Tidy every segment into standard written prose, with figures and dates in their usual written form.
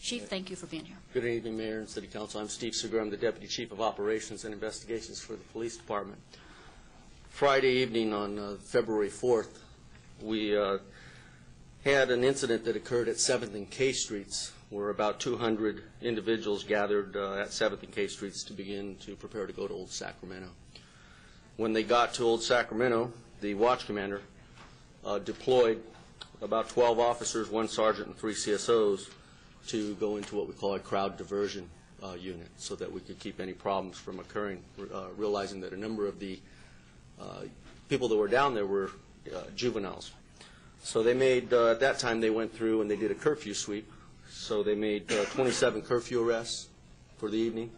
Chief, thank you for being here. Good evening, Mayor and City Council. I'm Steve Segura. I'm the Deputy Chief of Operations and Investigations for the Police Department. Friday evening on February 4th, we had an incident that occurred at 7th and K Streets, where about 200 individuals gathered at 7th and K Streets to begin to prepare to go to Old Sacramento. When they got to Old Sacramento, the watch commander deployed about 12 officers, 1 sergeant, and 3 CSOs to go into what we call a crowd diversion unit so that we could keep any problems from occurring, realizing that a number of the people that were down there were juveniles. So they made, at that time they went through and they did a curfew sweep. So they made 27 curfew arrests for the evening.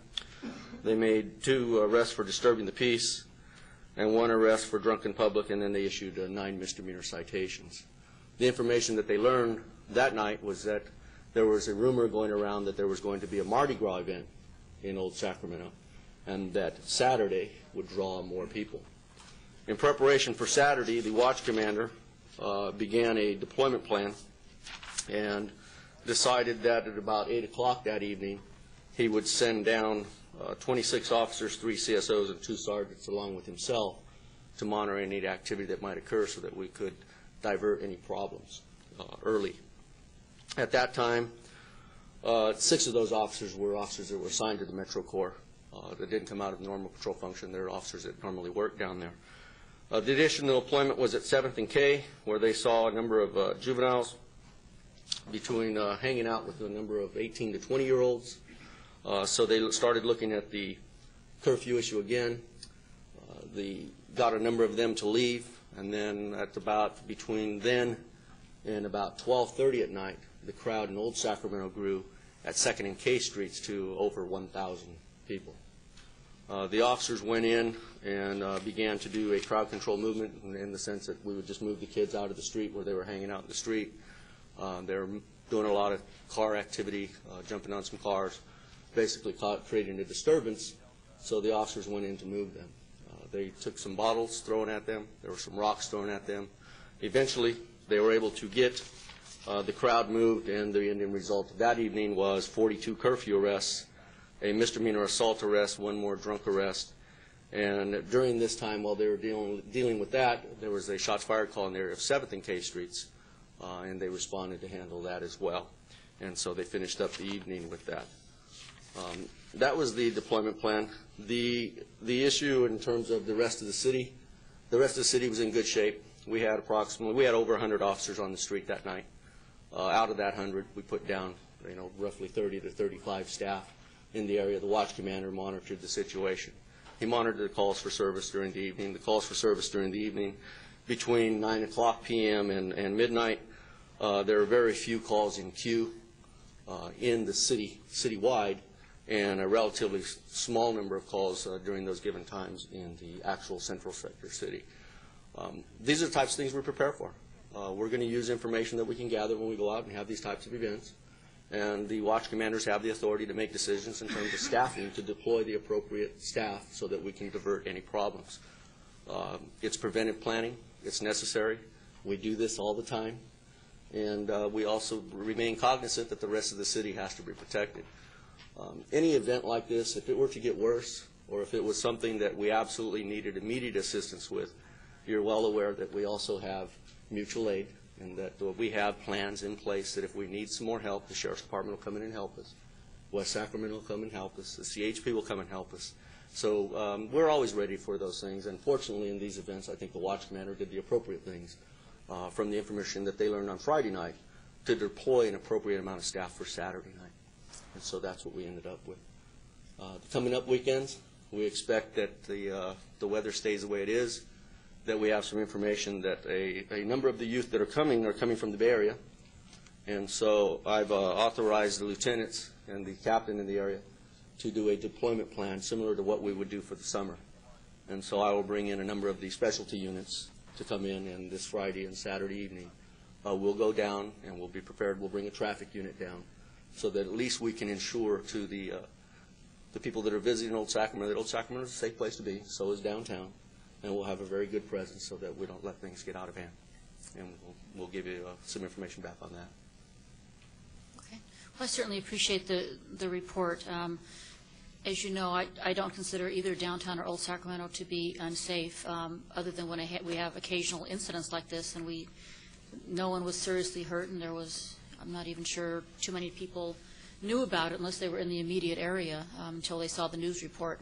They made 2 arrests for disturbing the peace and 1 arrest for drunken public, and then they issued 9 misdemeanor citations. The information that they learned that night was that there was a rumor going around that there was going to be a Mardi Gras event in Old Sacramento, and that Saturday would draw more people. In preparation for Saturday, the watch commander began a deployment plan and decided that at about 8 o'clock that evening he would send down 26 officers, 3 CSOs, and 2 sergeants along with himself to monitor any activity that might occur so that we could divert any problems early. At that time, 6 of those officers were officers that were assigned to the Metro Corps that didn't come out of the normal patrol function. They're officers that normally work down there. The additional deployment was at 7th and K, where they saw a number of juveniles between hanging out with a number of 18 to 20-year-olds. So they started looking at the curfew issue again. They got a number of them to leave, and then at about between then and about 12:30 at night, the crowd in Old Sacramento grew at 2nd and K Streets to over 1,000 people. The officers went in and began to do a crowd control movement in the sense that we would just move the kids out of the street where they were hanging out in the street. They were doing a lot of car activity, jumping on some cars, basically creating a disturbance, so the officers went in to move them. They took some bottles thrown at them. There were some rocks thrown at them. Eventually, they were able to get the crowd moved, and the ending result of that evening was 42 curfew arrests, a misdemeanor assault arrest, 1 more drunk arrest. And during this time, while they were dealing with that, there was a shots fired call in the area of 7th and K Streets, and they responded to handle that as well. And so they finished up the evening with that. That was the deployment plan. The issue in terms of the rest of the city was in good shape. We had over 100 officers on the street that night. Out of that 100, we put down roughly 30 to 35 staff in the area. The watch commander monitored the situation. He monitored the calls for service during the evening. The calls for service during the evening between 9 o'clock p.m. and midnight, there are very few calls in queue in the citywide, and a relatively small number of calls during those given times in the actual central sector city. These are the types of things we prepare for. We're going to use information that we can gather when we go out and have these types of events, and the watch commanders have the authority to make decisions in terms of staffing to deploy the appropriate staff so that we can divert any problems. It's preventive planning. It's necessary. We do this all the time, and we also remain cognizant that the rest of the city has to be protected. Any event like this, if it were to get worse, or if it was something that we absolutely needed immediate assistance with, you're well aware that we also have mutual aid, and that we have plans in place that if we need some more help, the Sheriff's Department will come in and help us. West Sacramento will come and help us. The CHP will come and help us. So we're always ready for those things, and fortunately in these events, I think the watch commander did the appropriate things from the information that they learned on Friday night to deploy an appropriate amount of staff for Saturday night. And so that's what we ended up with. The coming up weekends, we expect that the weather stays the way it is, that we have some information that a number of the youth that are coming from the Bay Area. And so I've authorized the lieutenants and the captain in the area to do a deployment plan similar to what we would do for the summer. And so I will bring in a number of the specialty units to come in, and this Friday and Saturday evening we'll go down and we'll be prepared. We'll bring a traffic unit down so that at least we can ensure to the people that are visiting Old Sacramento that Old Sacramento is a safe place to be, so is downtown, and we'll have a very good presence so that we don't let things get out of hand. And we'll give you some information back on that. Okay. I certainly appreciate the report. As you know, I don't consider either downtown or Old Sacramento to be unsafe, other than when we have occasional incidents like this, and no one was seriously hurt, and I'm not even sure too many people knew about it unless they were in the immediate area until they saw the news report.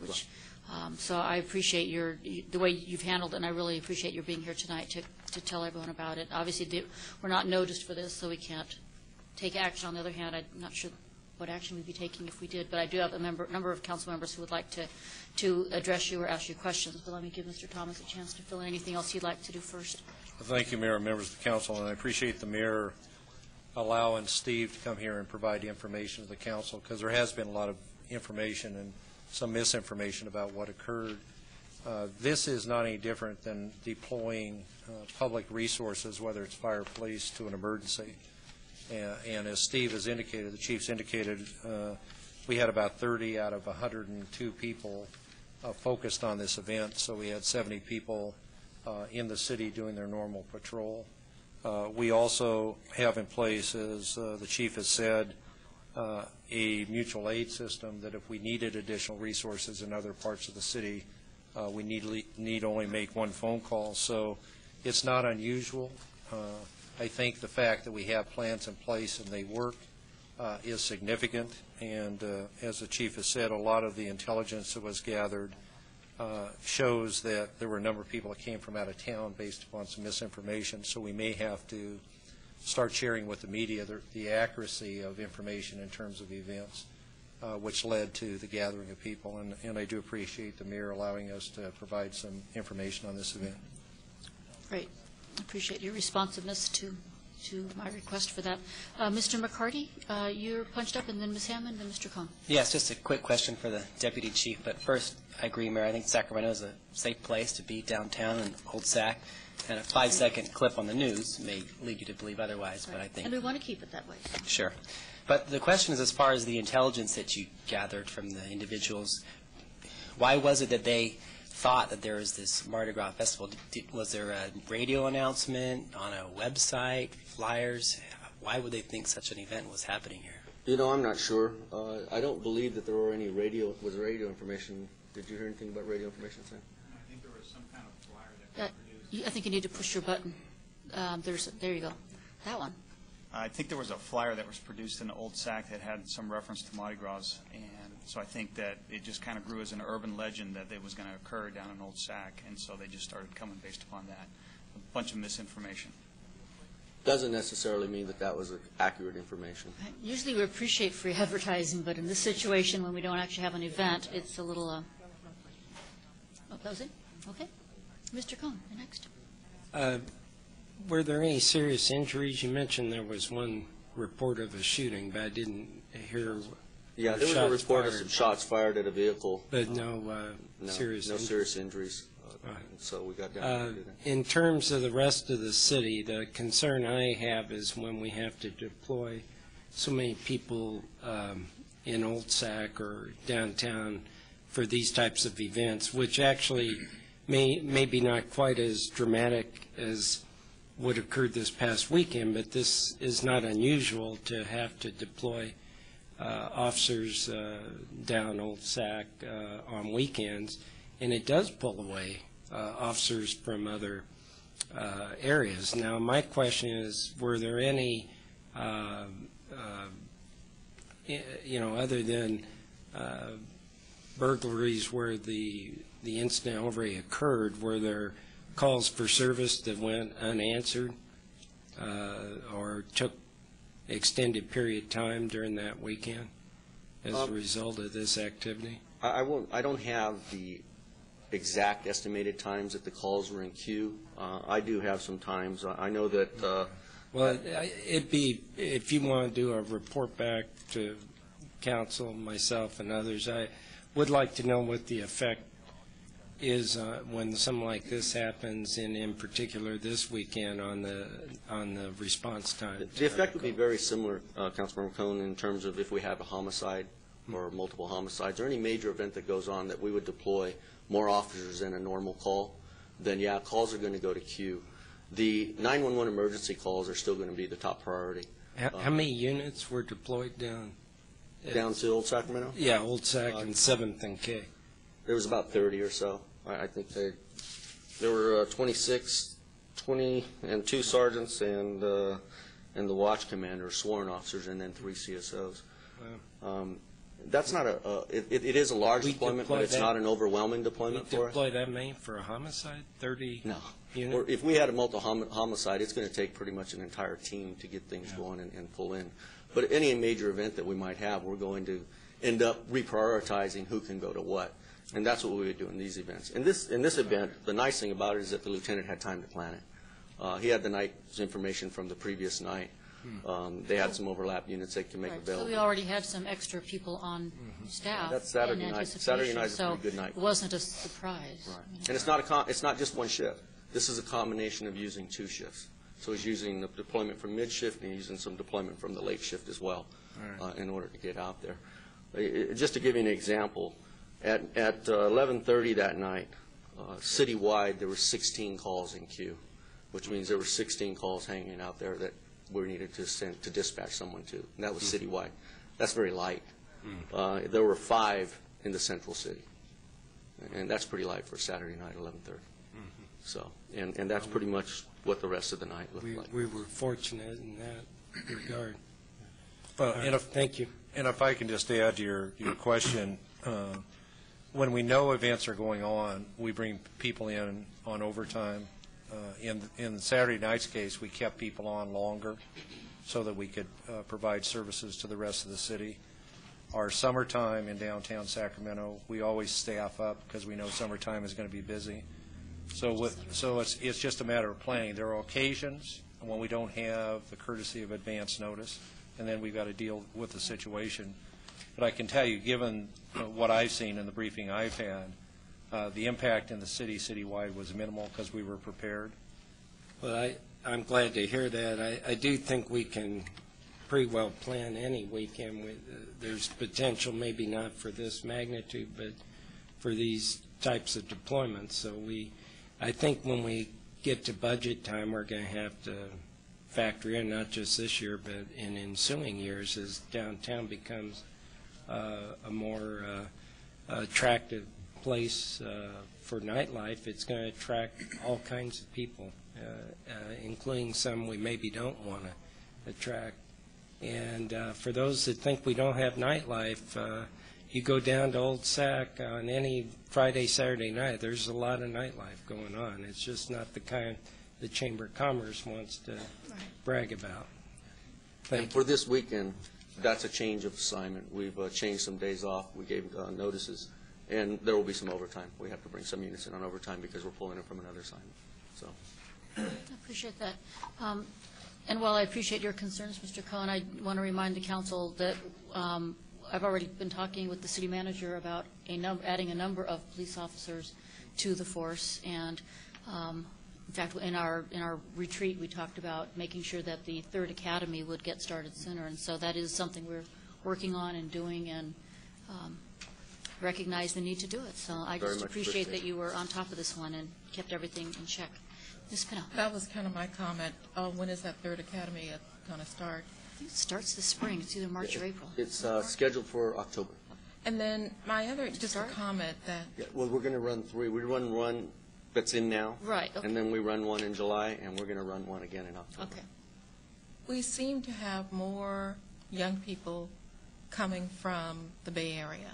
So I appreciate the way you've handled it, and I really appreciate your being here tonight to tell everyone about it. Obviously, we're not noticed for this, so we can't take action. On the other hand, I'm not sure what action we'd be taking if we did, but I do have a number of council members who would like to address you or ask you questions. But let me give Mr. Thomas a chance to fill in anything else he'd like to do first. Well, thank you, Mayor and members of the council, and I appreciate the mayor allowing Steve to come here and provide information to the council, because there has been a lot of information and some misinformation about what occurred. This is not any different than deploying public resources, whether it's fire, police, to an emergency. And as Steve has indicated, the chief's indicated, we had about 30 out of 102 people focused on this event, so we had 70 people in the city doing their normal patrol. We also have in place, as the chief has said, a mutual aid system that if we needed additional resources in other parts of the city, we need only make one phone call. So it's not unusual. I think the fact that we have plans in place and they work is significant. And as the chief has said, a lot of the intelligence that was gathered shows that there were a number of people that came from out of town based upon some misinformation. So we may have to start sharing with the media the accuracy of information in terms of events, which led to the gathering of people. And I do appreciate the mayor allowing us to provide some information on this event. Great. I appreciate your responsiveness to my request for that. Mr. McCarty, you're punched up, and then Ms. Hammond, and Mr. Cohn. Yes, just a quick question for the Deputy Chief. But first, I agree, Mayor. I think Sacramento is a safe place to be downtown in Old Sac. And a 5-second clip on the news may lead you to believe otherwise, right. But I think... And we want to keep it that way. Sure. But the question is, as far as the intelligence that you gathered from the individuals, why was it that they thought that there was this Mardi Gras festival? Was there a radio announcement on a website, flyers? Why would they think such an event was happening here? You know, I'm not sure. I don't believe that there were any radio information. Did you hear anything about radio information, Sam? I think there was some kind of flyer that was produced. I think you need to push your button. There you go. That one. I think there was a flyer that was produced in Old Sac that had some reference to Mardi Gras, and so I think that it just kind of grew as an urban legend that it was going to occur down in Old Sac, and so they just started coming based upon that. A bunch of misinformation. Doesn't necessarily mean that was accurate information. Usually we appreciate free advertising, but in this situation when we don't actually have an event, it's a little... Oh, that was it? Okay. Mr. Cohn, you're next. Were there any serious injuries? You mentioned there was one report of a shooting, but I didn't hear. Yeah, there was a report of some shots fired at a vehicle. But no serious injuries. Serious injuries. Right. So we got down to do that. In terms of the rest of the city, the concern I have is when we have to deploy so many people in Old Sac or downtown for these types of events, which actually may be not quite as dramatic as what occurred this past weekend, but this is not unusual to have to deploy officers down Old Sac on weekends, and it does pull away officers from other areas. Now, my question is, were there any, other than burglaries where the incident already occurred, were there calls for service that went unanswered or took extended period of time during that weekend as a result of this activity? I don't have the exact estimated times that the calls were in queue. I do have some times. I know that... well, it'd be, if you want to do a report back to council, myself, and others, I would like to know what the effect is when something like this happens, and in particular this weekend on the response time. The effect would be very similar, Councilmember Cohn, in terms of if we have a homicide or multiple homicides or any major event that goes on, that we would deploy more officers than a normal call. Then calls are going to go to queue. The 911 emergency calls are still going to be the top priority. How many units were deployed down? Down to Old Sacramento? Yeah, Old Sac and 7th and K. There was about 30 or so. I think there were 26, 20, and 2 sergeants and the watch commander, sworn officers, and then 3 CSOs. Wow. That's not it is a large We deployment, but deploy it's that- not an overwhelming We deployment for us. deploy that many for a homicide? 30 No. units? Or if we had a multi-homicide, it's going to take pretty much an entire team to get things going and pull in. But any major event that we might have, we're going to end up reprioritizing who can go to what. And that's what we would do in these events. In this event, the nice thing about it is that the lieutenant had time to plan it. He had the night's information from the previous night. They had some overlap units they can make Right, available. so we already had some extra people on staff. That's Saturday in night. anticipation, Saturday night is a so pretty good night. it wasn't a surprise. Right. And it's not just one shift. This is a combination of using 2 shifts. So he's using the deployment from mid-shift, and he's using some deployment from the late shift as well in order to get out there. Just to give you an example, at 11:30 that night, citywide, there were 16 calls in queue, which means there were 16 calls hanging out there that we needed to dispatch someone to, and that was citywide. That's very light. There were 5 in the central city, and that's pretty light for Saturday night, 11:30. So, and that's pretty much what the rest of the night looked like. We were fortunate in that regard. Well, and Thank you. And if I can just add to your question, when we know events are going on, we bring people in on overtime. In Saturday night's case, we kept people on longer so that we could provide services to the rest of the city. Our summertime in downtown Sacramento, we always staff up because we know summertime is going to be busy. So it's just a matter of planning. There are occasions when we don't have the courtesy of advance notice, and then we've got to deal with the situation. But I can tell you, given what I've seen in the briefing I've had, the impact in the citywide was minimal because we were prepared. Well, I'm glad to hear that. I do think we can pretty well plan any weekend. There's potential, maybe not for this magnitude, but for these types of deployments. So I think when we get to budget time, we're going to have to factor in, not just this year, but in ensuing years, as downtown becomes a more attractive place for nightlife. It's going to attract all kinds of people, including some we maybe don't want to attract. And for those that think we don't have nightlife, you go down to Old Sac on any Friday, Saturday night, there's a lot of nightlife going on. It's just not the kind the Chamber of Commerce wants to brag about. And for this weekend, that's a change of assignment. We've changed some days off. We gave notices, and there will be some overtime. We have to bring some units in on overtime because we're pulling it from another assignment. So, I appreciate that. And while I appreciate your concerns, Mr. Cohen, I want to remind the council that I've already been talking with the city manager about adding a number of police officers to the force. And in fact, in our retreat, we talked about making sure that the 3rd Academy would get started sooner. And so that is something we're working on and doing, and recognize the need to do it. So I just appreciate that you were on top of this one and kept everything in check. Ms. Pinnell. That was kind of my comment. When is that 3rd Academy going to start? I think it starts this spring. It's either March or April. it's scheduled for October. And then my other, just a Start? comment that, Yeah, well, we're going to run 3. We run one that's in now. Right, okay. And then we run one in July, and we're going to run one again in October. Okay. we seem to have more young people coming from the Bay Area.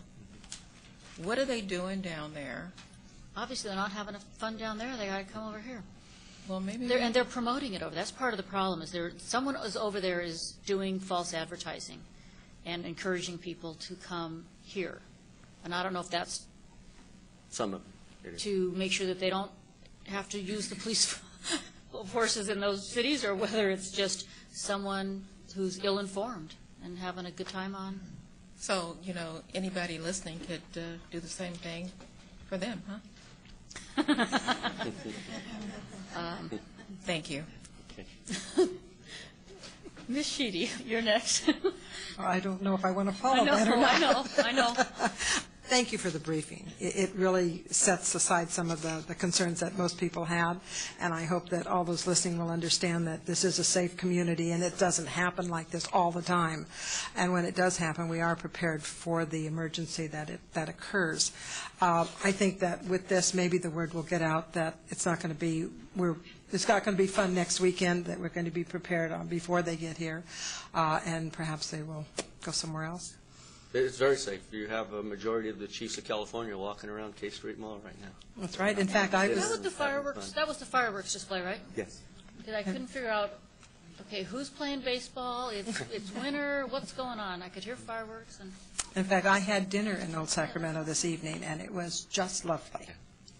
What are they doing down there? Obviously, they're not having fun down there. They got to come over here. Well, maybe. And they're promoting it over. That's part of the problem. Is someone is over there is doing false advertising, and encouraging people to come here. And I don't know if that's Some of it is. to make sure that they don't have to use the police forces in those cities, or whether it's just someone who's ill-informed and having a good time on. So, anybody listening could do the same thing for them, huh? Thank you. Ms. Sheedy, you're next. I don't know if I want to follow that or not. I know. Thank you for the briefing. It really sets aside some of the concerns that most people had, and I hope that all those listening will understand that this is a safe community and it doesn't happen like this all the time. And when it does happen, we are prepared for the emergency that occurs. I think that with this, maybe the word will get out that it's not going to be it's not going to be fun next weekend, that we're going to be prepared on before they get here, and perhaps they will go somewhere else. It's very safe. You have a majority of the chiefs of California walking around K Street Mall right now. That's right. In fact, I was... That was the fireworks display, right? Yes. Because I couldn't figure out, okay, who's playing baseball? It's winter. What's going on? I could hear fireworks. And In fact, I had dinner in Old Sacramento this evening, and it was just lovely.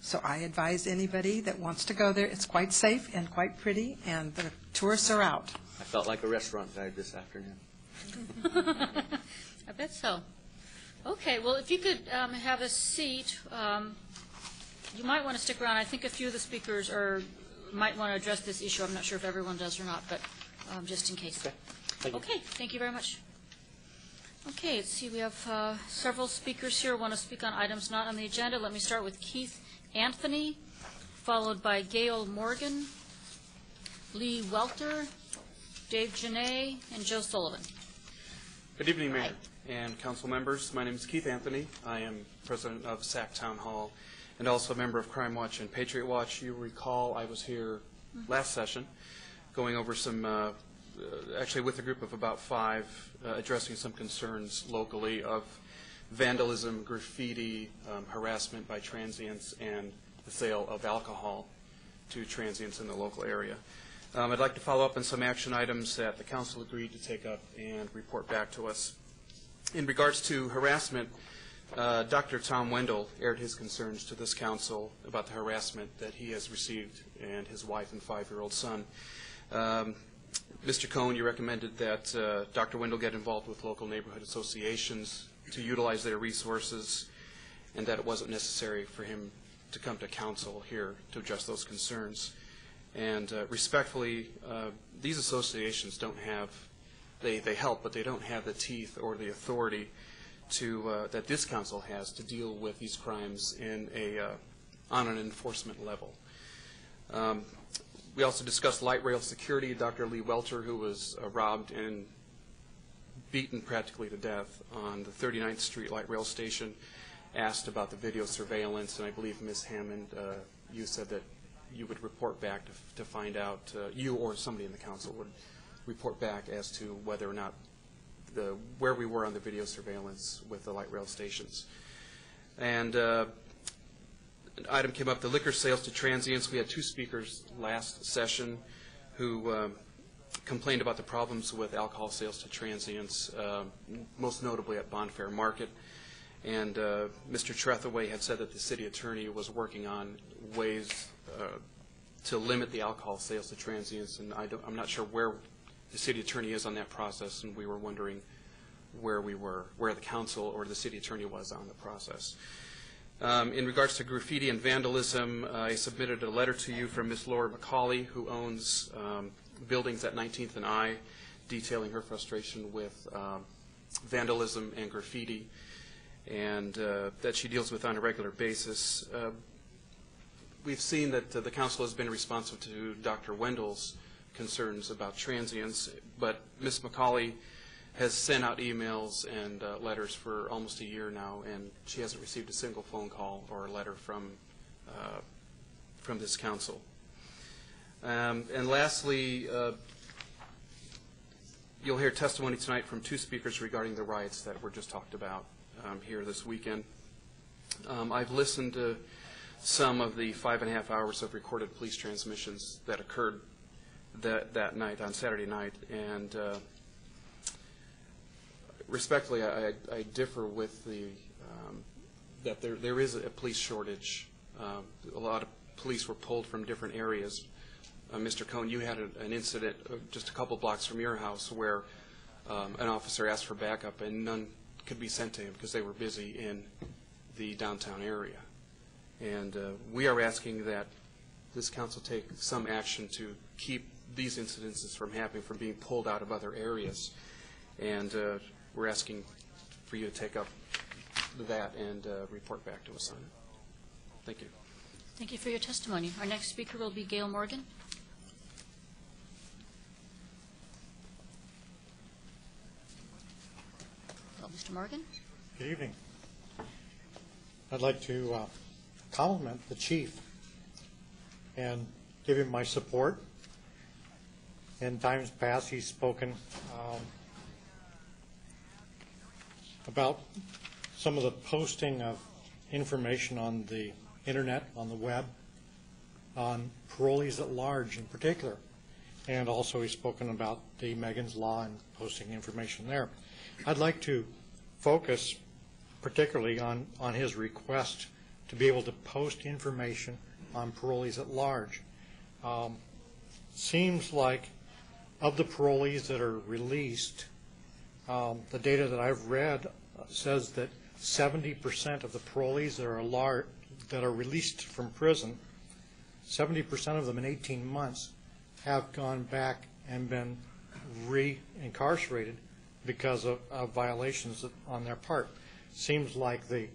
So I advise anybody that wants to go there. It's quite safe and quite pretty, and the tourists are out. I felt like a restaurant guide this afternoon. I bet so. Okay, well, if you could have a seat, you might want to stick around. I think a few of the speakers might want to address this issue. I'm not sure if everyone does or not, but just in case. Okay. Thank you. Okay, thank you very much. Okay, let's see. We have several speakers here who want to speak on items not on the agenda. Let me start with Keith Anthony, followed by Gail Morgan, Lee Welter, Dave Janae, and Joe Sullivan. Good evening, Mayor and council members. My name is Keith Anthony. I am president of SAC Town Hall and also a member of Crime Watch and Patriot Watch. You recall I was here last session going over some, actually with a group of about 5, addressing some concerns locally of vandalism, graffiti, harassment by transients, and the sale of alcohol to transients in the local area. I'd like to follow up on some action items that the council agreed to take up and report back to us. In regards to harassment, Dr. Tom Wendell aired his concerns to this council about the harassment that he has received and his wife and 5-year-old son. Mr. Cohn, you recommended that Dr. Wendell get involved with local neighborhood associations to utilize their resources, and that it wasn't necessary for him to come to council here to address those concerns. And respectfully, these associations don't have, they help, but they don't have the teeth or the authority to that this council has to deal with these crimes in on an enforcement level. We also discussed light rail security. Dr. Lee Welter, who was robbed and beaten practically to death on the 39th Street light rail station, asked about the video surveillance, and I believe Ms. Hammond, you said that you would report back to find out, you or somebody in the council would report back as to whether or not where we were on the video surveillance with the light rail stations. And an item came up, the liquor sales to transients. We had 2 speakers last session who complained about the problems with alcohol sales to transients, most notably at Bonfair Market. And Mr. Trethaway had said that the city attorney was working on ways to limit the alcohol sales to transients, and I'm not sure where the city attorney is on that process, and we were wondering where the council or the city attorney was on the process. In regards to graffiti and vandalism, I submitted a letter to you from Ms. Laura McCauley, who owns buildings at 19th and I, detailing her frustration with vandalism and graffiti, and that she deals with on a regular basis. We've seen that the council has been responsive to Dr. Wendell's concerns about transients, but Ms. McCauley has sent out emails and letters for almost a year now, and she hasn't received a single phone call or a letter from this council. And lastly, you'll hear testimony tonight from 2 speakers regarding the riots that were just talked about here this weekend. I've listened to some of the 5.5 hours of recorded police transmissions that occurred that night, on Saturday night, and respectfully, I differ with that there is a police shortage. A lot of police were pulled from different areas. Mr. Cohn, you had an incident just a couple blocks from your house where an officer asked for backup and none could be sent to him because they were busy in the downtown area. And we are asking that this council take some action to keep these incidences from happening, from being pulled out of other areas. And we're asking for you to take up that and report back to us on it. Thank you. Thank you for your testimony. Our next speaker will be Gail Morgan. Mr. Morgan. Good evening. I'd like to compliment the chief and give him my support. In times past, he's spoken about some of the posting of information on the internet, on the web, on parolees at large in particular. And also he's spoken about the Megan's Law and posting information there. I'd like to focus particularly on his request to be able to post information on parolees at large. Seems like of the parolees that are released, the data that I've read says that 70% of the parolees that are released from prison, 70% of them in 18 months have gone back and been re-incarcerated because of violations on their part. Seems like the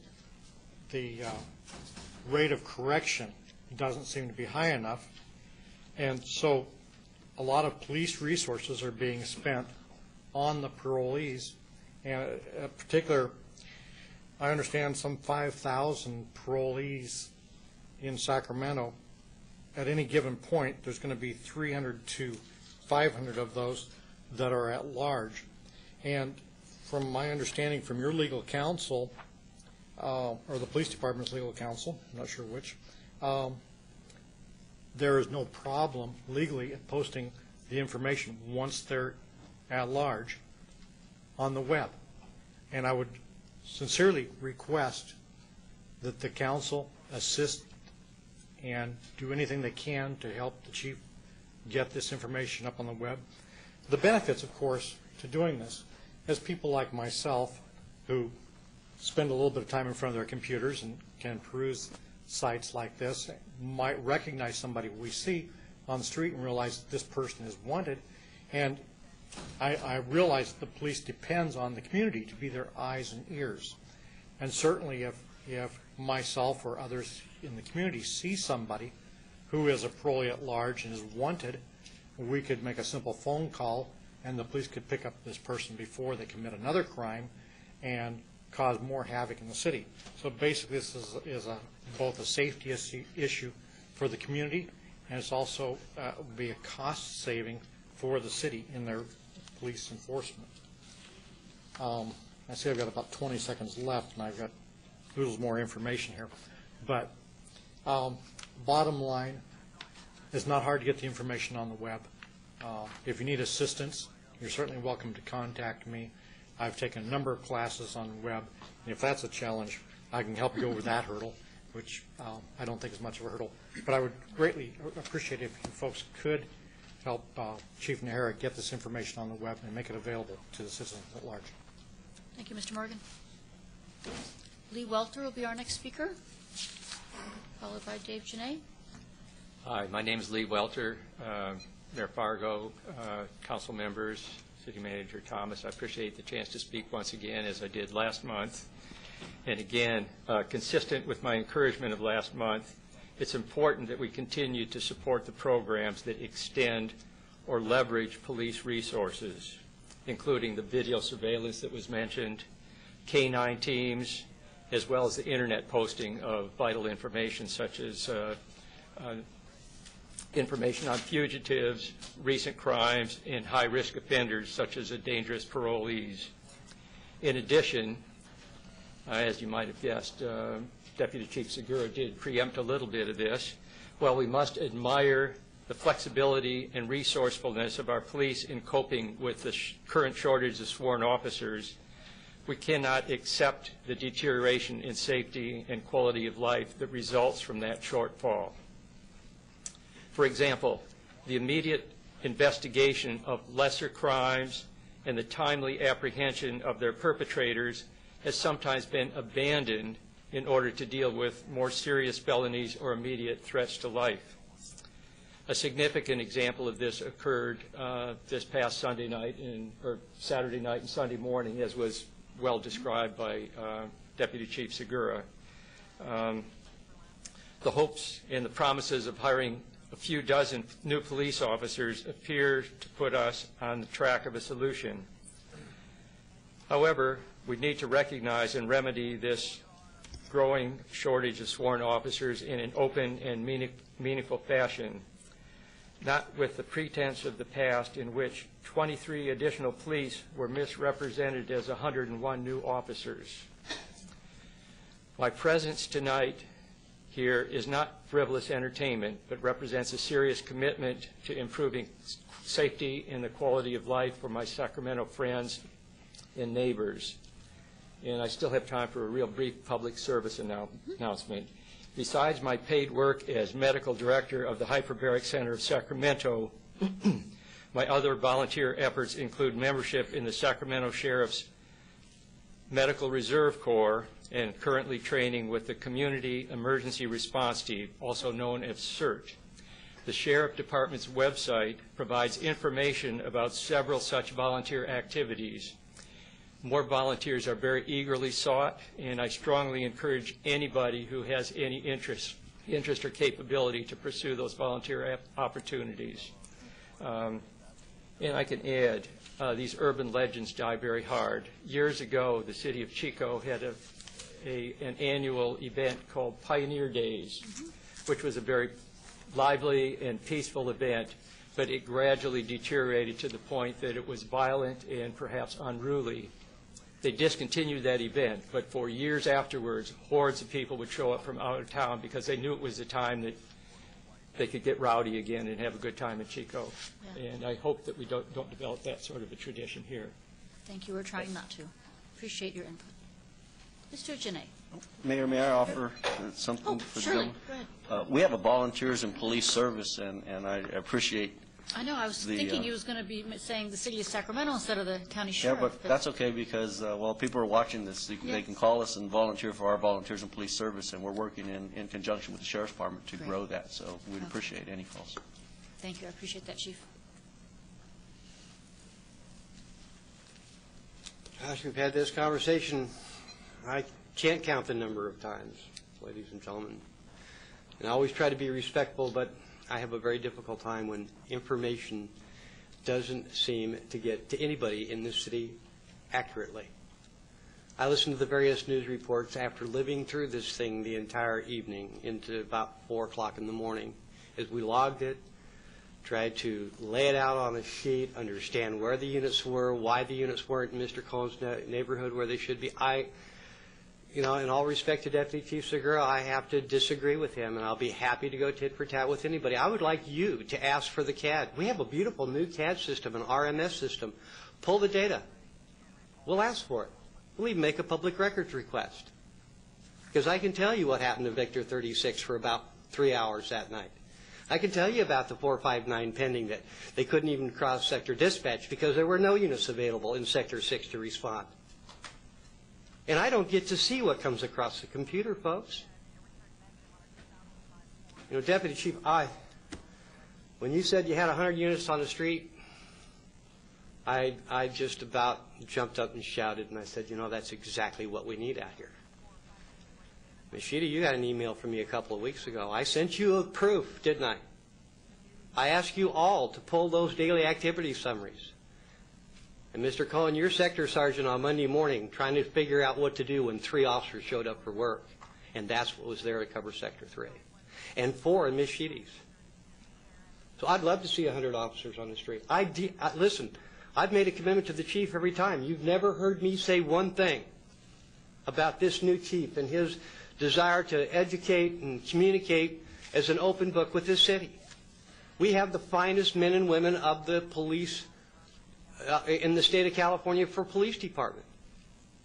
rate of correction doesn't seem to be high enough, and so a lot of police resources are being spent on the parolees. And in particular, I understand some 5,000 parolees in Sacramento. At any given point, there's going to be 300 to 500 of those that are at large. And from my understanding from your legal counsel, or the police department's legal counsel, I'm not sure which, there is no problem legally in posting the information once they're at large on the web. And I would sincerely request that the council assist and do anything they can to help the chief get this information up on the web. The benefits, of course, to doing this, as people like myself who spend a little bit of time in front of their computers and can peruse sites like this, might recognize somebody we see on the street and realize that this person is wanted. And I realize that the police depends on the community to be their eyes and ears. And certainly if myself or others in the community see somebody who is a parolee at large and is wanted, we could make a simple phone call and the police could pick up this person before they commit another crime and cause more havoc in the city. So basically this is both a safety issue for the community, and it's also be a cost saving for the city in their police enforcement. I see I've got about 20 seconds left and I've got little more information here. But bottom line, it's not hard to get the information on the web. If you need assistance, you're certainly welcome to contact me. I've taken a number of classes on the web, and if that's a challenge, I can help you over that hurdle, which I don't think is much of a hurdle. But I would greatly appreciate it if you folks could help Chief Nahara get this information on the web and make it available to the citizens at large. Thank you, Mr. Morgan. Lee Welter will be our next speaker, followed by Dave Janae. Hi, my name is Lee Welter, Mayor Fargo, council members, City Manager Thomas. I appreciate the chance to speak once again, as I did last month. And again, consistent with my encouragement of last month, it's important that we continue to support the programs that extend or leverage police resources, including the video surveillance that was mentioned, K-9 teams, as well as the internet posting of vital information such as information on fugitives, recent crimes, and high-risk offenders such as dangerous parolees. In addition, as you might have guessed, Deputy Chief Segura did preempt a little bit of this. While we must admire the flexibility and resourcefulness of our police in coping with the current shortage of sworn officers, we cannot accept the deterioration in safety and quality of life that results from that shortfall. For example, the immediate investigation of lesser crimes and the timely apprehension of their perpetrators has sometimes been abandoned in order to deal with more serious felonies or immediate threats to life. A significant example of this occurred this past Sunday night or Saturday night and Sunday morning, as was well described by Deputy Chief Segura. The hopes and the promises of hiring a few dozen new police officers appear to put us on the track of a solution. However, we need to recognize and remedy this growing shortage of sworn officers in an open and meaningful fashion, not with the pretense of the past in which 23 additional police were misrepresented as 101 new officers. My presence tonight here is not frivolous entertainment, but represents a serious commitment to improving safety and the quality of life for my Sacramento friends and neighbors. And I still have time for a real brief public service announcement. Besides my paid work as medical director of the Hyperbaric Center of Sacramento, my other volunteer efforts include membership in the Sacramento Sheriff's Medical Reserve Corps and currently training with the Community Emergency Response Team, also known as CERT. The Sheriff Department's website provides information about several such volunteer activities. More volunteers are very eagerly sought, and I strongly encourage anybody who has any interest or capability to pursue those volunteer opportunities. And I can add, these urban legends die very hard. Years ago, the city of Chico had an annual event called Pioneer Days, which was a very lively and peaceful event, but it gradually deteriorated to the point that it was violent and perhaps unruly. They discontinued that event, but for years afterwards, hordes of people would show up from out of town because they knew it was the time that they could get rowdy again and have a good time in Chico. Yeah. And I hope that we don't develop that sort of a tradition here. Thank you. We're trying not to. Appreciate your input. Mr. Janae. Mayor, may I offer something for the gentleman? Go ahead. We have a volunteers and police service, and I appreciate. I know. I was thinking you was going to be saying the city of Sacramento instead of the county sheriff. Yeah, but that's okay because, well, people are watching this. They can call us and volunteer for our volunteers and police service, and we're working in conjunction with the sheriff's department to grow that. So we'd appreciate any calls. Thank you. I appreciate that, Chief. Gosh, we've had this conversation. I can't count the number of times, ladies and gentlemen. And I always try to be respectful, but I have a very difficult time when information doesn't seem to get to anybody in this city accurately. I listened to the various news reports after living through this thing the entire evening into about 4 o'clock in the morning. As we logged it, tried to lay it out on a sheet, understand where the units were, why the units weren't in Mr. Cohen's neighborhood where they should be. In all respect to Deputy Chief Segura, I have to disagree with him, and I'll be happy to go tit for tat with anybody. I would like you to ask for the CAD. We have a beautiful new CAD system, an RMS system. Pull the data. We'll ask for it. We'll even make a public records request. Because I can tell you what happened to Victor 36 for about 3 hours that night. I can tell you about the 459 pending that they couldn't even cross sector dispatch because there were no units available in Sector 6 to respond. And I don't get to see what comes across the computer, folks. Deputy Chief, when you said you had 100 units on the street, I just about jumped up and shouted, and I said, that's exactly what we need out here. Ms. Sheedy, you got an email from me a couple of weeks ago. I sent you a proof, didn't I? I asked you all to pull those daily activity summaries. And Mr. Cohen, your sector sergeant on Monday morning trying to figure out what to do when 3 officers showed up for work. And that's what was there to cover Sector 3. And 4 in Ms. Sheedy's. So I'd love to see 100 officers on the street. Listen, I've made a commitment to the chief every time. You've never heard me say one thing about this new chief and his desire to educate and communicate as an open book with this city. We have the finest men and women of the police in the state of California for police department.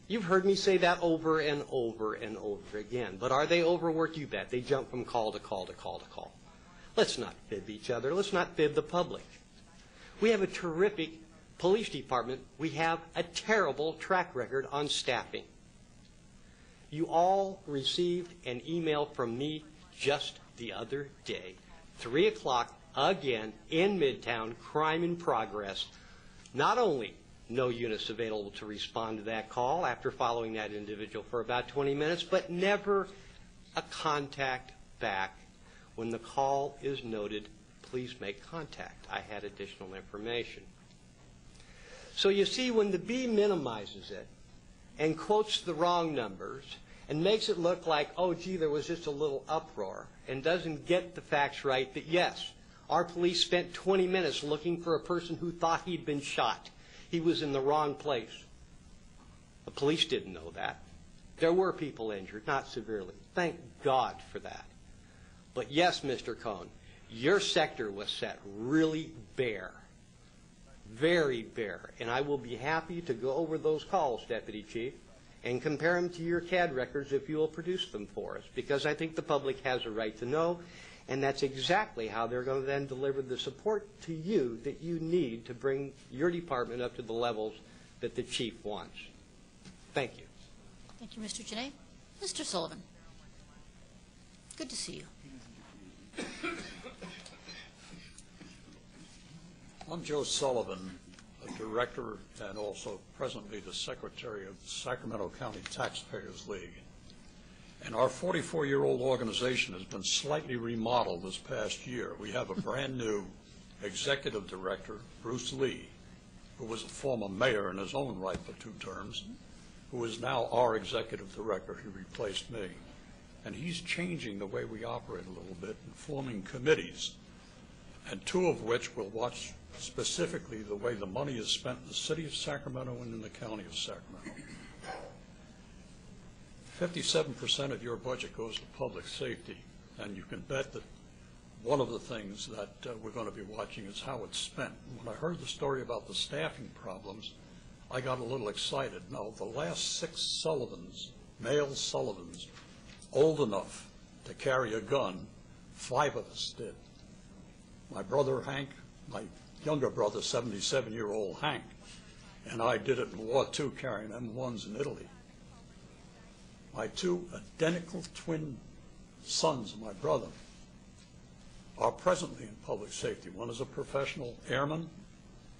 You've heard me say that over and over and over again. But are they overworked? You bet. They jump from call to call to call to call. Let's not fib each other. Let's not fib the public. We have a terrific police department. We have a terrible track record on staffing. You all received an email from me just the other day. 3 o'clock again in Midtown, crime in progress. Not only no units available to respond to that call after following that individual for about 20 minutes, but never a contact back when the call is noted, please make contact. I had additional information. So you see, when the B minimizes it and quotes the wrong numbers and makes it look like, oh, gee, there was just a little uproar, and doesn't get the facts right that, yes, our police spent 20 minutes looking for a person who thought he'd been shot. He was in the wrong place. The police didn't know that. There were people injured, not severely. Thank God for that. But yes, Mr. Cohn, your sector was set really bare, very bare. And I will be happy to go over those calls, Deputy Chief, and compare them to your CAD records if you will produce them for us, because I think the public has a right to know, and that's exactly how they're going to then deliver the support to you that you need to bring your department up to the levels that the chief wants. Thank you. Thank you, Mr. Janae. Mr. Sullivan. Good to see you. I'm Joe Sullivan, a director and also presently the secretary of the Sacramento County Taxpayers League. And our 44-year-old organization has been slightly remodeled this past year. We have a brand new executive director, Bruce Lee, who was a former mayor in his own right for 2 terms, who is now our executive director. He replaced me. And he's changing the way we operate a little bit and forming committees, and 2 of which will watch specifically the way the money is spent in the city of Sacramento and in the county of Sacramento. 57% of your budget goes to public safety, and you can bet that one of the things that we're going to be watching is how it's spent. When I heard the story about the staffing problems, I got a little excited. Now, the last 6 Sullivans, male Sullivans, old enough to carry a gun, 5 of us did. My brother Hank, my younger brother, 77-year-old Hank, and I did it in War II carrying M1s in Italy. My 2 identical twin sons of my brother are presently in public safety. One is a professional airman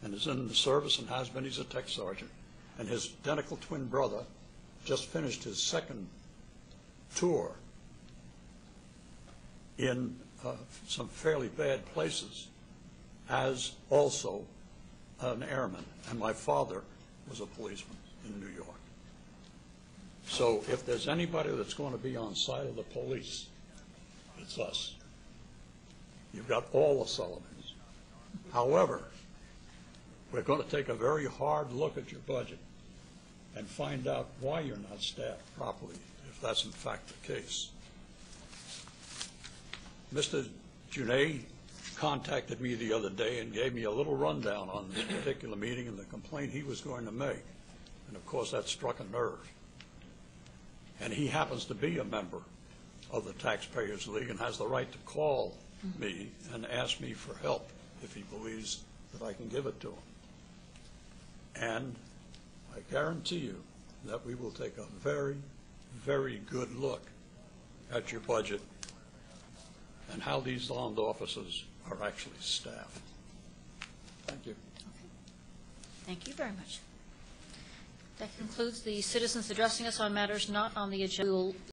and is in the service and has been. He's a tech sergeant. And his identical twin brother just finished his 2nd tour in some fairly bad places as also an airman. And my father was a policeman in New York. So if there's anybody that's going to be on side of the police, it's us. You've got all the Sullivans. However, we're going to take a very hard look at your budget and find out why you're not staffed properly, if that's in fact the case. Mr. Junet contacted me the other day and gave me a little rundown on this particular meeting and the complaint he was going to make. And of course that struck a nerve. And he happens to be a member of the Taxpayers League and has the right to call me and ask me for help if he believes that I can give it to him. And I guarantee you that we will take a very, very good look at your budget and how these armed officers are actually staffed. Thank you. Thank you very much. That concludes the citizens addressing us on matters not on the agenda.